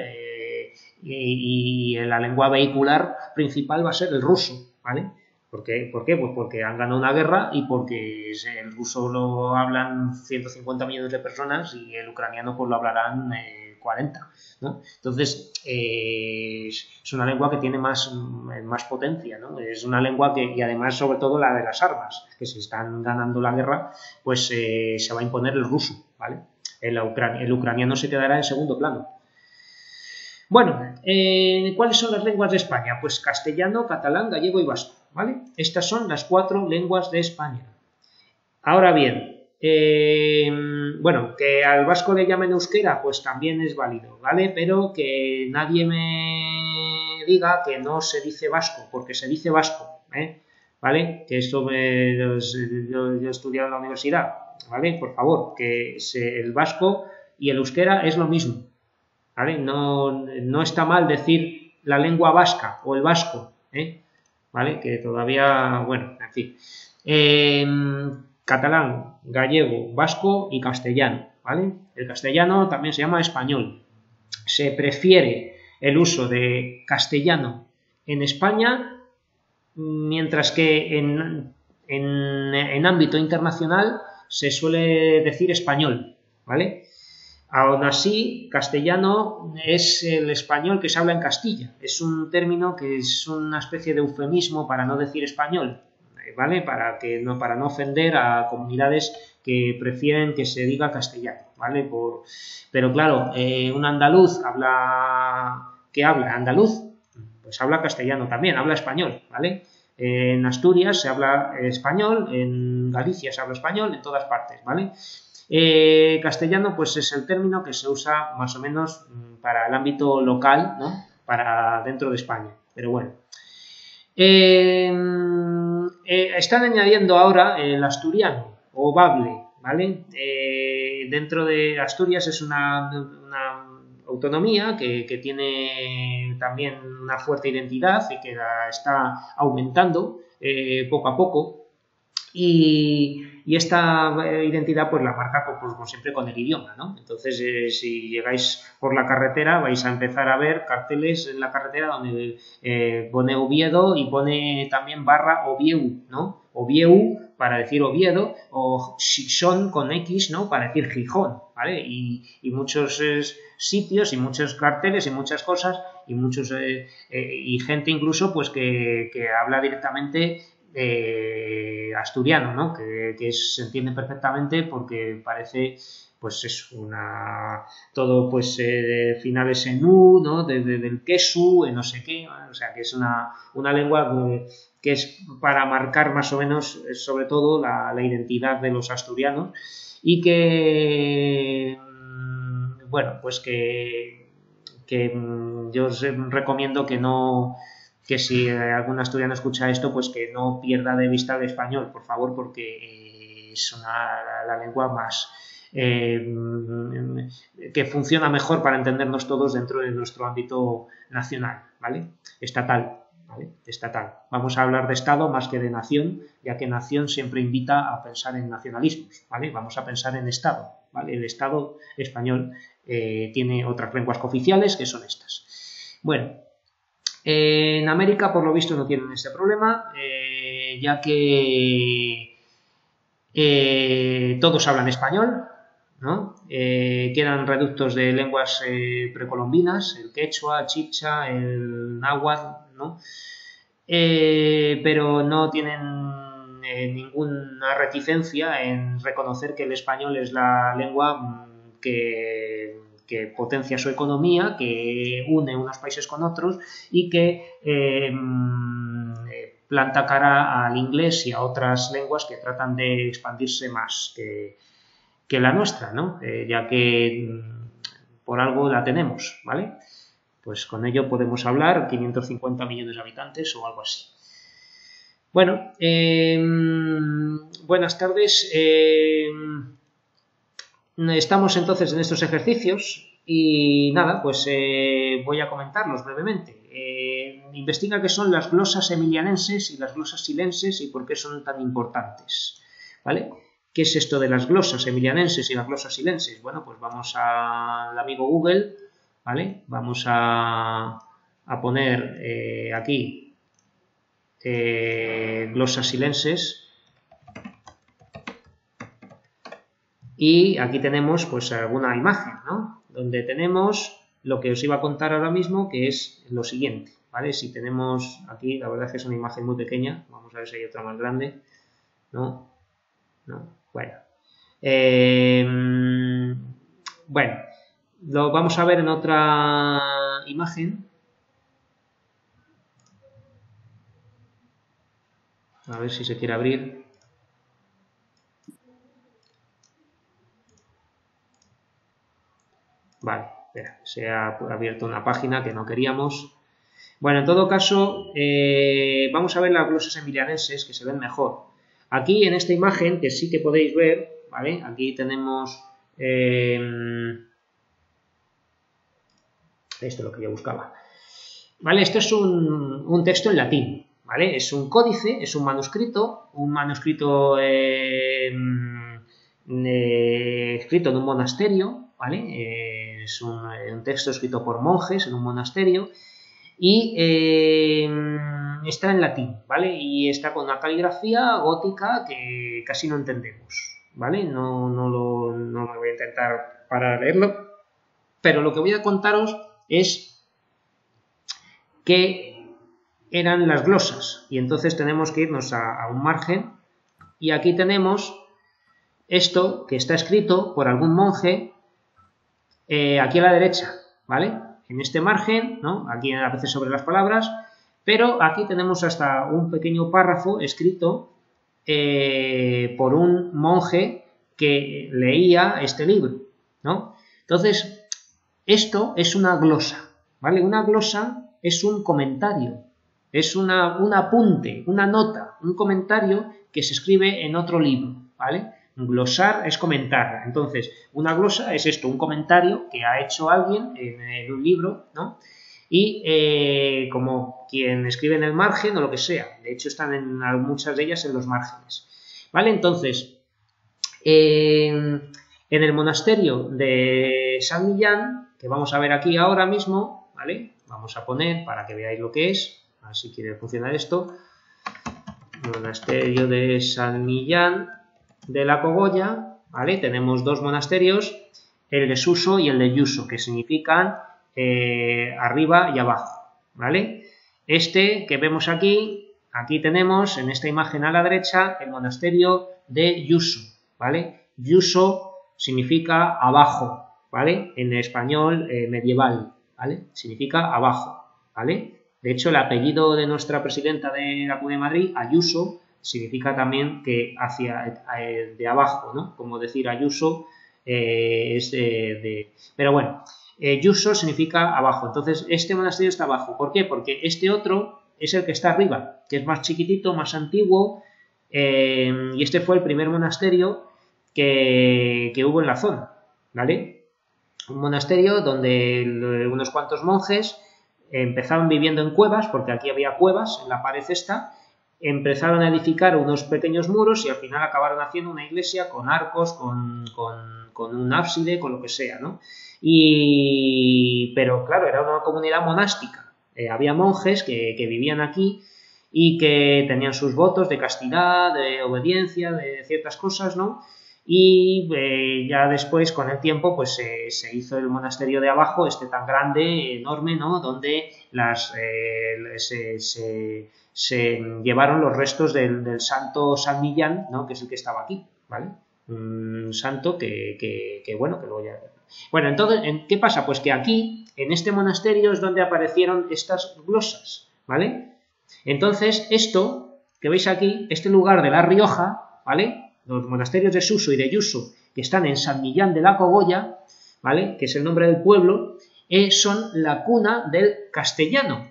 y la lengua vehicular principal va a ser el ruso, ¿vale? ¿Por qué? Pues porque han ganado una guerra y porque el ruso lo hablan 150 millones de personas y el ucraniano pues lo hablarán 40, ¿no? Entonces, es una lengua que tiene más potencia, ¿no? Es una lengua y además, sobre todo, la de las armas, que si están ganando la guerra, pues se va a imponer el ruso, ¿vale? El ucraniano se quedará en segundo plano. Bueno, ¿cuáles son las lenguas de España? Pues castellano, catalán, gallego y vasco, ¿vale? Estas son las 4 lenguas de España. Ahora bien, bueno, que al vasco le llamen euskera, pues también es válido, ¿vale? Pero que nadie me diga que no se dice vasco, porque se dice vasco, ¿vale? Que esto yo he estudiado en la universidad, ¿vale? Por favor, que el vasco y el euskera es lo mismo, ¿vale? No está mal decir la lengua vasca o el vasco, ¿vale? Que todavía, bueno, en fin. Catalán, gallego, vasco y castellano, ¿vale? El castellano también se llama español. Se prefiere el uso de castellano en España, mientras que en ámbito internacional se suele decir español, ¿vale? Aún así, castellano es el español que se habla en Castilla. Es un término que es una especie de eufemismo para no decir español, ¿vale? Para no ofender a comunidades que prefieren que se diga castellano, ¿vale? Pero claro, un andaluz ¿qué habla? ¿Andaluz? Pues habla castellano también, habla español, ¿vale? En Asturias se habla español, en Galicia se habla español, en todas partes, ¿vale? Castellano pues es el término que se usa más o menos para el ámbito local, ¿no? Para dentro de España, pero bueno. Están añadiendo ahora el asturiano o bable, ¿vale? Dentro de Asturias es una autonomía que tiene también una fuerte identidad y que la está aumentando poco a poco. Y esta identidad pues la marca como siempre con el idioma, ¿no? Entonces si llegáis por la carretera vais a empezar a ver carteles en la carretera donde pone Oviedo y pone también barra Ovieu, ¿no? Ovieu para decir Oviedo o Gijón con X, ¿no? Para decir Gijón, ¿vale? Y muchos sitios y muchos carteles y muchas cosas y muchos y gente incluso pues que habla directamente asturiano, ¿no? Que se entiende perfectamente porque parece, pues es todo pues finales en U, ¿no? Del quesu, no sé qué, o sea que es una lengua que es para marcar más o menos, sobre todo, la identidad de los asturianos y que, bueno, pues que yo os recomiendo que si algún asturiano escucha esto, pues que no pierda de vista el español, por favor, porque es la lengua más que funciona mejor para entendernos todos dentro de nuestro ámbito nacional, ¿vale? Estatal, ¿vale? Estatal. Vamos a hablar de Estado más que de nación, ya que nación siempre invita a pensar en nacionalismos, ¿vale? Vamos a pensar en Estado, ¿vale? El Estado español tiene otras lenguas cooficiales que son estas. Bueno, en América, por lo visto, no tienen este problema, ya que todos hablan español, ¿no? Quedan reductos de lenguas precolombinas, el quechua, el chicha, el náhuatl, ¿no? Pero no tienen ninguna reticencia en reconocer que el español es la lengua que potencia su economía, que une unos países con otros y que planta cara al inglés y a otras lenguas que tratan de expandirse más que la nuestra, ¿no? Ya que por algo la tenemos, ¿vale? Pues con ello podemos hablar 550 millones de habitantes o algo así. Bueno, buenas tardes. Estamos entonces en estos ejercicios y nada, pues voy a comentarlos brevemente. Investiga qué son las glosas emilianenses y las glosas silenses y por qué son tan importantes, ¿vale? ¿Qué es esto de las glosas emilianenses y las glosas silenses? Bueno, pues vamos al amigo Google, ¿vale? Vamos a poner aquí glosas silenses. Y aquí tenemos pues alguna imagen, ¿no? Donde tenemos lo que os iba a contar ahora mismo, que es lo siguiente, ¿vale? Si tenemos aquí, la verdad es que es una imagen muy pequeña, vamos a ver si hay otra más grande, ¿no? No, bueno. Bueno, lo vamos a ver en otra imagen. A ver si se quiere abrir. Vale, espera, se ha abierto una página que no queríamos. Bueno, en todo caso, vamos a ver las glosas emilianenses que se ven mejor. Aquí en esta imagen, que sí que podéis ver, ¿vale? Aquí tenemos esto es lo que yo buscaba. ¿Vale? Esto es un texto en latín, ¿vale? Es un códice, es un manuscrito escrito en un monasterio, ¿vale? Es un texto escrito por monjes en un monasterio y está en latín, ¿vale? Y está con una caligrafía gótica que casi no entendemos, ¿vale? No me voy a intentar para leerlo, pero lo que voy a contaros es qué eran las glosas y entonces tenemos que irnos a un margen y aquí tenemos esto que está escrito por algún monje aquí a la derecha, ¿vale? En este margen, ¿no? Aquí a veces sobre las palabras, pero aquí tenemos hasta un pequeño párrafo escrito por un monje que leía este libro, ¿no? Entonces, esto es una glosa, ¿vale? Una glosa es un comentario, es un apunte, una nota, un comentario que se escribe en otro libro, ¿vale? Glosar es comentar. Entonces, una glosa es esto, un comentario que ha hecho alguien en un libro, ¿no? Y como quien escribe en el margen o lo que sea. De hecho, están muchas de ellas en los márgenes. ¿Vale? Entonces, en el monasterio de San Millán, que vamos a ver aquí ahora mismo, ¿vale? Vamos a poner para que veáis lo que es, a ver si quiere funcionar esto. Monasterio de San Millán de la Cogolla, ¿vale? Tenemos dos monasterios, el de Suso y el de Yuso, que significan arriba y abajo, ¿vale? Este que vemos aquí aquí tenemos en esta imagen a la derecha el monasterio de Yuso, ¿vale? Yuso significa abajo, ¿vale? En español medieval, ¿vale? Significa abajo, ¿vale? De hecho, el apellido de nuestra presidenta de la Comunidad de Madrid, Ayuso, significa también que hacia de abajo, ¿no? Como decir Ayuso es Pero bueno, Yuso significa abajo. Entonces, este monasterio está abajo. ¿Por qué? Porque este otro es el que está arriba, que es más chiquitito, más antiguo, y este fue el primer monasterio que hubo en la zona, ¿vale? Un monasterio donde unos cuantos monjes empezaron viviendo en cuevas, porque aquí había cuevas en la pared esta, empezaron a edificar unos pequeños muros y al final acabaron haciendo una iglesia con arcos, con un ábside, con lo que sea, ¿no? Pero claro, era una comunidad monástica, había monjes que vivían aquí y que tenían sus votos de castidad, de obediencia, de ciertas cosas, ¿no? Y ya después, con el tiempo, pues se hizo el monasterio de abajo, este tan grande, enorme, ¿no? Donde se llevaron los restos del santo San Millán, ¿no? Que es el que estaba aquí, ¿vale? Un santo que bueno, que luego ya... Bueno, entonces, ¿qué pasa? Pues que aquí, en este monasterio, es donde aparecieron estas glosas, ¿vale? Entonces, esto que veis aquí, este lugar de La Rioja, ¿vale? Los monasterios de Suso y de Yuso, que están en San Millán de la Cogolla, ¿vale? Que es el nombre del pueblo, son la cuna del castellano.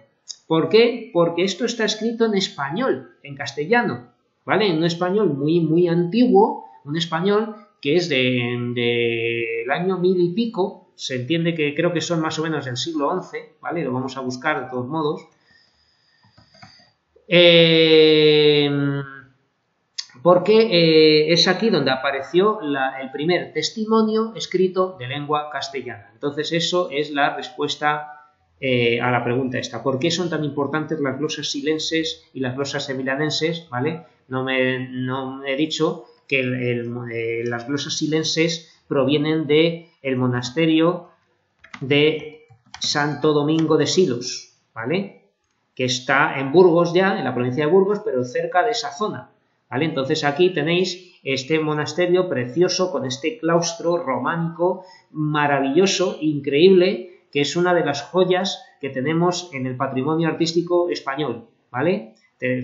¿Por qué? Porque esto está escrito en español, en castellano, ¿vale? En un español muy, muy antiguo, un español que es del año 1000 y pico, se entiende que creo que son más o menos del siglo XI, ¿vale? Lo vamos a buscar de todos modos. Porque es aquí donde apareció el primer testimonio escrito de lengua castellana. Entonces eso es la respuesta a la pregunta esta. ¿Por qué son tan importantes las glosas silenses y las glosas emilanenses? ¿Vale? No he dicho que las glosas silenses provienen del monasterio de Santo Domingo de Silos, ¿vale? Que está en Burgos ya, en la provincia de Burgos, pero cerca de esa zona, ¿vale? Entonces aquí tenéis este monasterio precioso con este claustro románico maravilloso, increíble, que es una de las joyas que tenemos en el patrimonio artístico español, ¿vale?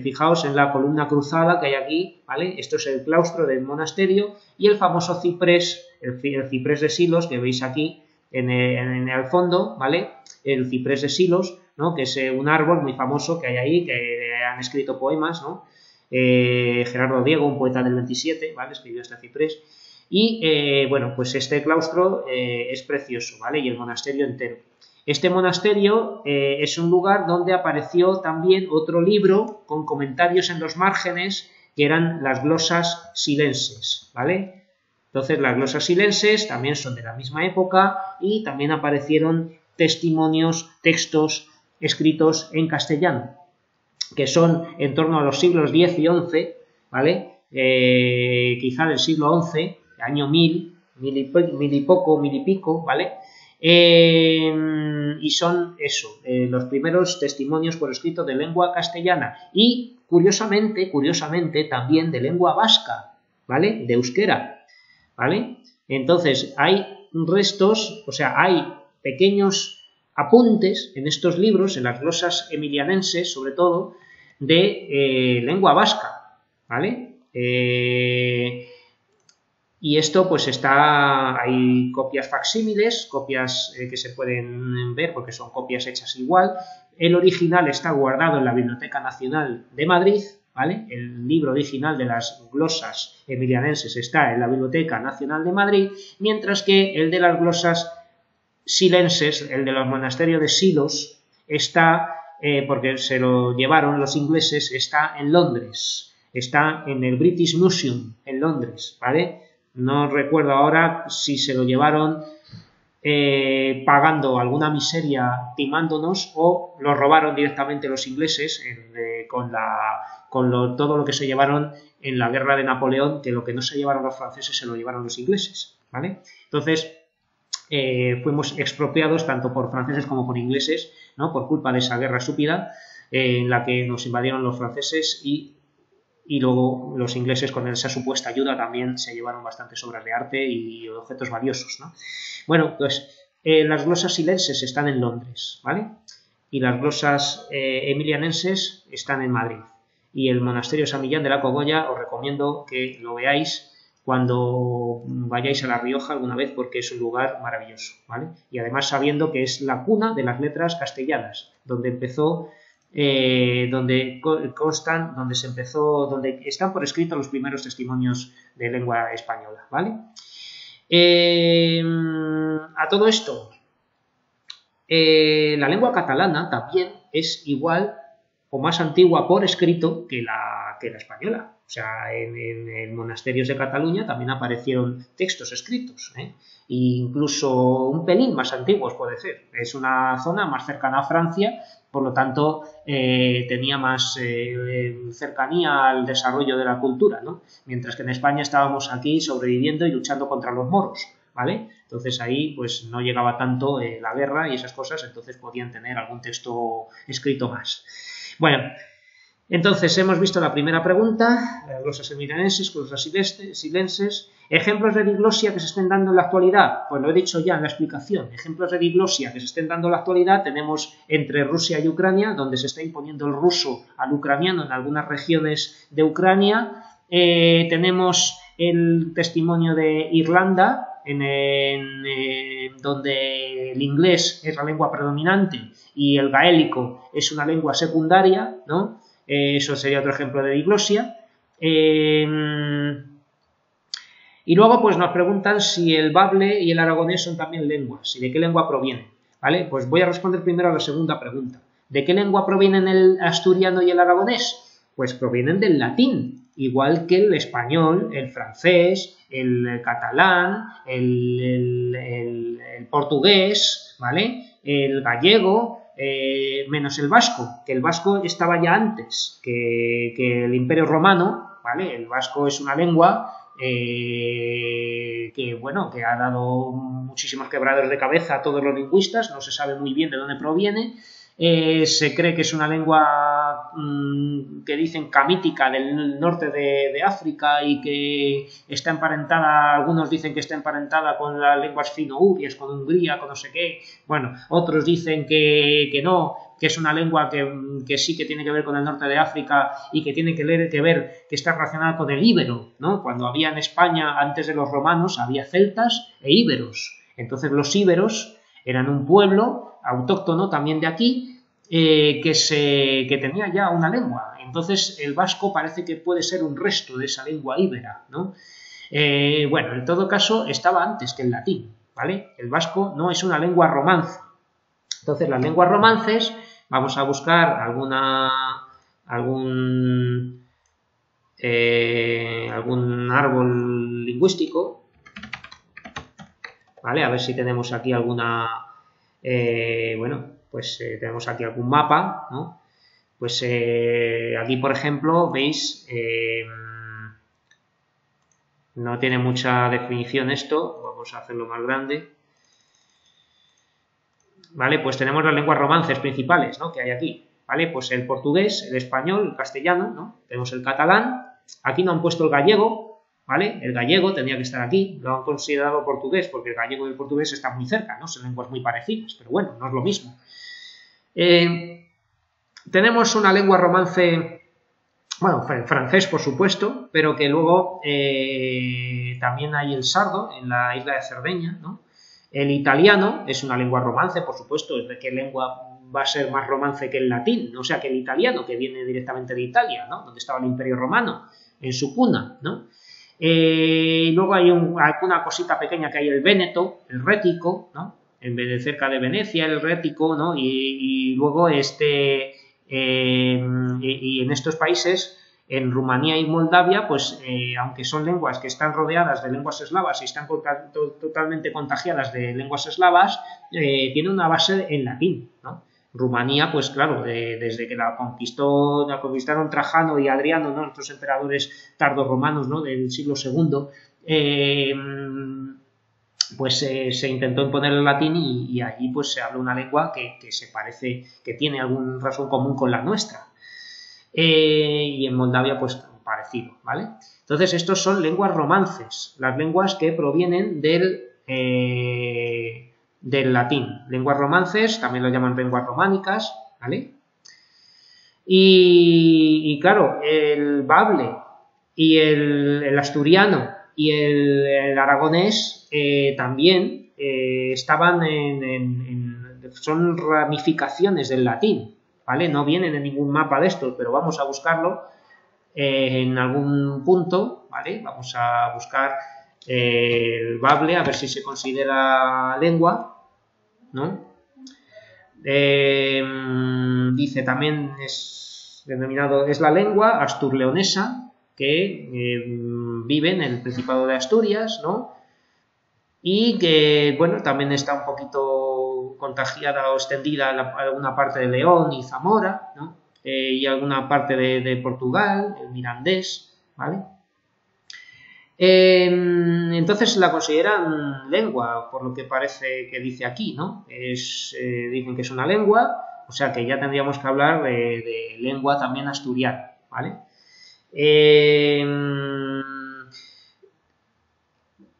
Fijaos en la columna cruzada que hay aquí, ¿vale? Esto es el claustro del monasterio y el famoso ciprés, el ciprés de Silos que veis aquí en el fondo, ¿vale? El ciprés de Silos, ¿no? Que es un árbol muy famoso que hay ahí, que han escrito poemas, ¿no? Gerardo Diego, un poeta del 27, ¿vale? Escribió este ciprés. Y, bueno, pues este claustro es precioso, ¿vale? Y el monasterio entero. Este monasterio es un lugar donde apareció también otro libro con comentarios en los márgenes que eran las glosas silenses, ¿vale? Entonces las glosas silenses también son de la misma época y también aparecieron testimonios, textos escritos en castellano, que son en torno a los siglos X y XI, ¿vale? Quizá del siglo XI, año 1000 y pico, ¿vale? Y son eso, los primeros testimonios por escrito de lengua castellana y, curiosamente, también de lengua vasca, ¿vale? De euskera, ¿vale? Entonces, hay restos, o sea, hay pequeños apuntes en estos libros, en las glosas emilianenses, sobre todo, de lengua vasca, ¿vale? Y esto pues hay copias facsímiles, copias que se pueden ver porque son copias hechas igual. El original está guardado en la Biblioteca Nacional de Madrid, ¿vale? El libro original de las glosas emilianenses está en la Biblioteca Nacional de Madrid, mientras que el de las glosas silenses, el de los monasterios de Silos, está, porque se lo llevaron los ingleses, está en Londres, está en el British Museum en Londres, ¿vale? No recuerdo ahora si se lo llevaron pagando alguna miseria timándonos o lo robaron directamente los ingleses todo lo que se llevaron en la guerra de Napoleón, que lo que no se llevaron los franceses se lo llevaron los ingleses, ¿vale? Entonces fuimos expropiados tanto por franceses como por ingleses, ¿no? Por culpa de esa guerra estúpida en la que nos invadieron los franceses y luego los ingleses con esa supuesta ayuda también se llevaron bastantes obras de arte y objetos valiosos, ¿no? Bueno, pues las glosas silenses están en Londres, ¿vale? Y las glosas emilianenses están en Madrid. Y el monasterio San Millán de la Cogolla os recomiendo que lo veáis cuando vayáis a La Rioja alguna vez porque es un lugar maravilloso, ¿vale? Y además sabiendo que es la cuna de las letras castellanas, donde empezó, donde están por escrito los primeros testimonios de lengua española, ¿vale? A todo esto, la lengua catalana también es igual o más antigua por escrito que la española. O sea, en monasterios de Cataluña también aparecieron textos escritos, ¿eh? E incluso un pelín más antiguos puede ser. Es una zona más cercana a Francia, por lo tanto tenía más cercanía al desarrollo de la cultura, ¿no? Mientras que en España estábamos aquí sobreviviendo y luchando contra los moros, ¿vale? Entonces ahí pues no llegaba tanto la guerra y esas cosas, entonces podían tener algún texto escrito más. Bueno, entonces hemos visto la primera pregunta, las glosas emilianenses, glosas silenses. ¿Ejemplos de diglosia que se estén dando en la actualidad? Pues lo he dicho ya en la explicación. Ejemplos de diglosia que se estén dando en la actualidad tenemos entre Rusia y Ucrania, donde se está imponiendo el ruso al ucraniano en algunas regiones de Ucrania. Tenemos el testimonio de Irlanda, donde el inglés es la lengua predominante y el gaélico es una lengua secundaria, ¿no? Eso sería otro ejemplo de diglosia. Y luego pues nos preguntan si el bable y el aragonés son también lenguas y de qué lengua provienen, ¿vale? Pues voy a responder primero a la segunda pregunta. ¿De qué lengua provienen el asturiano y el aragonés? Pues provienen del latín, igual que el español, el francés, el catalán, el portugués, ¿vale? El gallego, menos el vasco, que el vasco estaba ya antes que el Imperio Romano, ¿vale? El vasco es una lengua que, bueno, que ha dado muchísimos quebraderos de cabeza a todos los lingüistas, no se sabe muy bien de dónde proviene. Se cree que es una lengua que dicen camítica del norte de África y que está emparentada, algunos dicen que está emparentada con las lenguas fino-ugrias, con Hungría, con no sé qué. Bueno, otros dicen que no, que es una lengua que sí que tiene que ver con el norte de África y que tiene que ver, que está relacionada con el íbero, ¿no? Cuando había en España, antes de los romanos, había celtas e íberos. Entonces los íberos eran un pueblo autóctono también de aquí, que tenía ya una lengua. Entonces el vasco parece que puede ser un resto de esa lengua íbera, ¿no? Bueno, en todo caso estaba antes que el latín, ¿vale? El vasco no es una lengua romance. Entonces las lenguas romances, vamos a buscar algún árbol lingüístico, ¿vale? A ver si tenemos aquí alguna... bueno, pues tenemos aquí algún mapa, ¿no? Pues aquí, por ejemplo, veis, no tiene mucha definición esto, vamos a hacerlo más grande. Vale, pues tenemos las lenguas romances principales, ¿no? Que hay aquí, ¿vale? Pues el portugués, el español, el castellano, ¿no? Tenemos el catalán, aquí no han puesto el gallego, ¿vale? El gallego tenía que estar aquí, lo han considerado portugués porque el gallego y el portugués están muy cerca, ¿no? Son lenguas muy parecidas, pero bueno, no es lo mismo. Tenemos una lengua romance, bueno, francés por supuesto, pero que luego también hay el sardo en la isla de Cerdeña, ¿no? El italiano es una lengua romance, por supuesto, ¿de qué lengua va a ser más romance que el latín? O sea, que el italiano, que viene directamente de Italia, ¿no? Donde estaba el Imperio Romano, en su cuna, ¿no? Luego hay alguna cosita pequeña que hay el véneto, el rético, ¿no? Cerca de Venecia, el rético, ¿no? Y luego y en estos países, en Rumanía y Moldavia, pues aunque son lenguas que están rodeadas de lenguas eslavas y están totalmente contagiadas de lenguas eslavas, tienen una base en latín, ¿no? Rumanía, pues claro, desde que la conquistaron Trajano y Adriano, ¿no? Estos emperadores tardorromanos, ¿no? Del siglo II, pues se intentó imponer el latín y allí pues se habla una lengua que se parece, que tiene algún rasgo común con la nuestra. Y en Moldavia pues parecido, ¿vale? Entonces estos son lenguas romances, las lenguas que provienen del latín. Lenguas romances, también lo llaman lenguas románicas, ¿vale? Y claro, el bable y el asturiano y el aragonés también estaban son ramificaciones del latín, ¿vale? No vienen en ningún mapa de estos, pero vamos a buscarlo en algún punto, ¿vale? Vamos a buscar el bable, a ver si se considera lengua, ¿no? Dice también es denominado, es la lengua asturleonesa que vive en el Principado de Asturias, ¿no? Y que, bueno, también está un poquito contagiada o extendida en alguna parte de León y Zamora, ¿no? Y alguna parte de Portugal, el mirandés, ¿vale? Entonces la consideran lengua, por lo que parece que dice aquí, ¿no? Dicen que es una lengua, o sea que ya tendríamos que hablar de lengua también asturiana, ¿vale?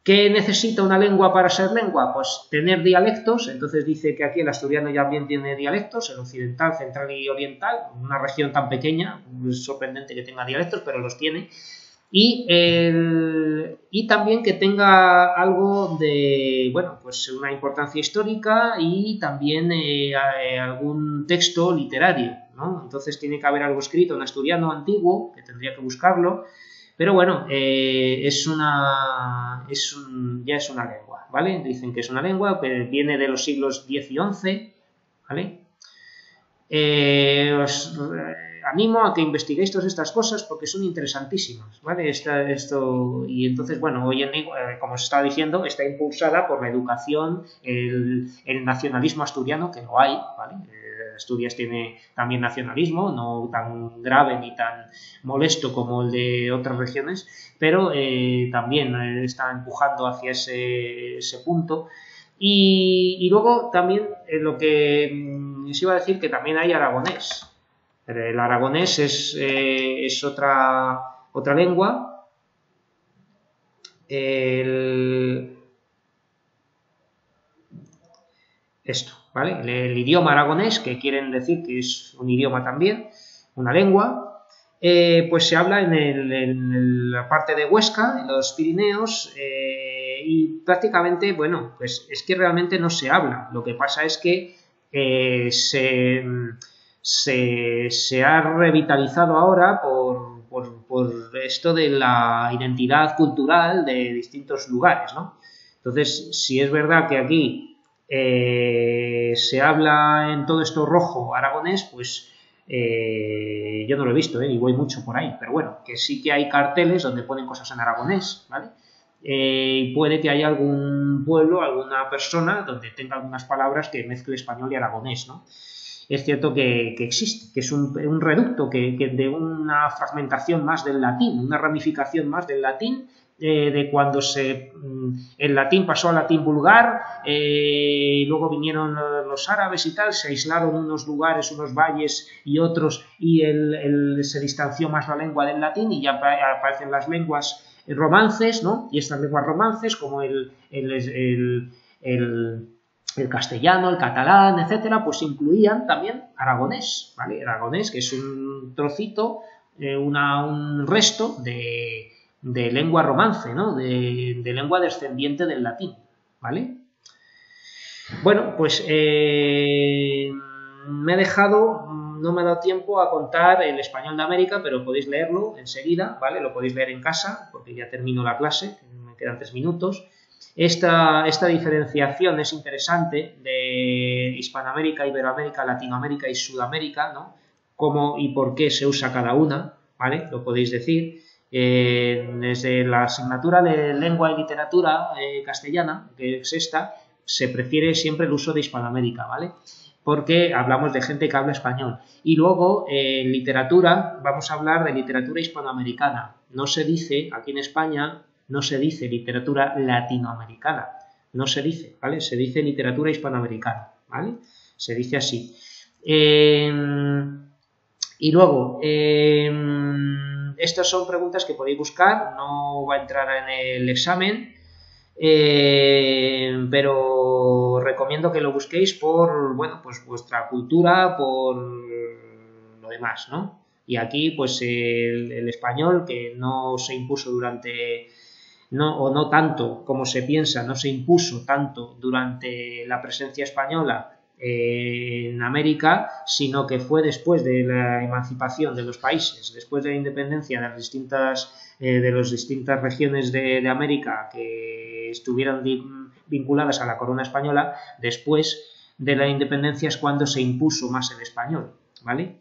¿Qué necesita una lengua para ser lengua? Pues tener dialectos. Entonces dice que aquí el asturiano ya bien tiene dialectos, el occidental, central y oriental, una región tan pequeña, es sorprendente que tenga dialectos, pero los tiene. Y también que tenga algo de, bueno, pues una importancia histórica y también algún texto literario, ¿no? Entonces tiene que haber algo escrito en asturiano antiguo, que tendría que buscarlo, pero bueno, ya es una lengua, ¿vale? Dicen que es una lengua, que viene de los siglos X y XI, ¿vale? Os animo a que investiguéis todas estas cosas porque son interesantísimas, ¿vale? Y entonces, bueno, hoy en día, como se está diciendo, está impulsada por la educación, el nacionalismo asturiano, que lo hay, ¿vale? Asturias tiene también nacionalismo, no tan grave ni tan molesto como el de otras regiones, pero también está empujando hacia ese punto. Y luego también lo que os iba a decir, que también hay aragonés. El aragonés es otra lengua. Esto, ¿vale? El idioma aragonés, que quieren decir que es un idioma también, una lengua, pues se habla en la parte de Huesca, en los Pirineos, y prácticamente, bueno, pues es que realmente no se habla. Lo que pasa es que se ha revitalizado ahora por esto de la identidad cultural de distintos lugares, ¿no? Entonces, si es verdad que aquí se habla en todo esto rojo aragonés, pues yo no lo he visto, y voy mucho por ahí, pero bueno, que sí que hay carteles donde ponen cosas en aragonés, ¿vale? Y puede que haya algún pueblo, alguna persona donde tenga algunas palabras que mezcle español y aragonés, ¿no? Es cierto que existe, que es un reducto que de una fragmentación más del latín, una ramificación más del latín, de cuando el latín pasó al latín vulgar, luego vinieron los árabes y tal, se aislaron unos lugares, unos valles y otros, y se distanció más la lengua del latín y ya aparecen las lenguas romances, ¿no? Y estas lenguas romances como el castellano, el catalán, etcétera, pues incluían también aragonés, ¿vale? Aragonés, que es un trocito, un resto de lengua romance, ¿no? De lengua descendiente del latín, ¿vale? Bueno, pues me he dejado, no me ha dado tiempo a contar el español de América, pero podéis leerlo enseguida, ¿vale? Lo podéis leer en casa, porque ya termino la clase, me quedan 3 minutos. Esta diferenciación es interesante de Hispanoamérica, Iberoamérica, Latinoamérica y Sudamérica, ¿no? Cómo y por qué se usa cada una, ¿vale? Lo podéis decir. Desde la asignatura de lengua y literatura castellana, que es esta, se prefiere siempre el uso de Hispanoamérica, ¿vale? Porque hablamos de gente que habla español. Y luego, en literatura, vamos a hablar de literatura hispanoamericana. No se dice, aquí en España, no se dice literatura latinoamericana. no se dice, ¿vale? Se dice literatura hispanoamericana, ¿vale? Se dice así. Y luego, estas son preguntas que podéis buscar, no va a entrar en el examen, pero recomiendo que lo busquéis por, bueno, pues vuestra cultura, por lo demás, ¿no? Y aquí, pues el español, que no se impuso durante, no tanto como se piensa, no se impuso tanto durante la presencia española en América, sino que fue después de la emancipación de los países, después de la independencia de las distintas regiones de América que estuvieran vinculadas a la corona española, después de la independencia es cuando se impuso más el español, ¿vale?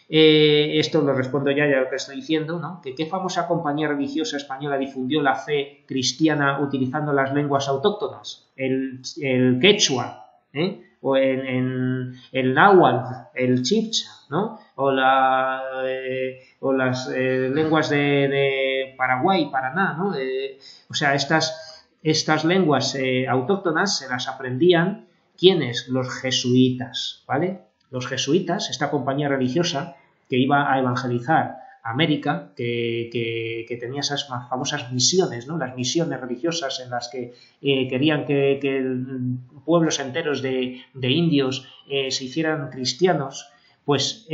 Esto lo respondo ya lo que estoy diciendo, ¿no? ¿Qué famosa compañía religiosa española difundió la fe cristiana utilizando las lenguas autóctonas? El quechua, o en el náhuatl, el chibcha, ¿no? O las lenguas de Paraguay, Paraná, ¿no? O sea, estas lenguas autóctonas se las aprendían, ¿quiénes? Los jesuitas, ¿vale? Los jesuitas, esta compañía religiosa que iba a evangelizar América, que tenía esas famosas misiones, ¿no? Las misiones religiosas en las que querían que pueblos enteros de indios se hicieran cristianos, pues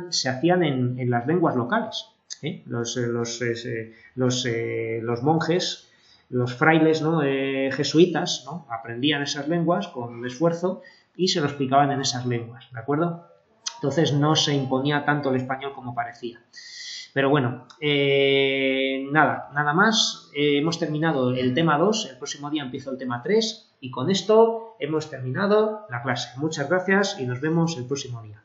se hacían en las lenguas locales. Los monjes, los frailes, ¿no? Jesuitas, ¿no? Aprendían esas lenguas con esfuerzo y se lo explicaban en esas lenguas, ¿de acuerdo? Entonces no se imponía tanto el español como parecía. Pero bueno, nada más. Hemos terminado el tema 2, el próximo día empiezo el tema 3 y con esto hemos terminado la clase. Muchas gracias y nos vemos el próximo día.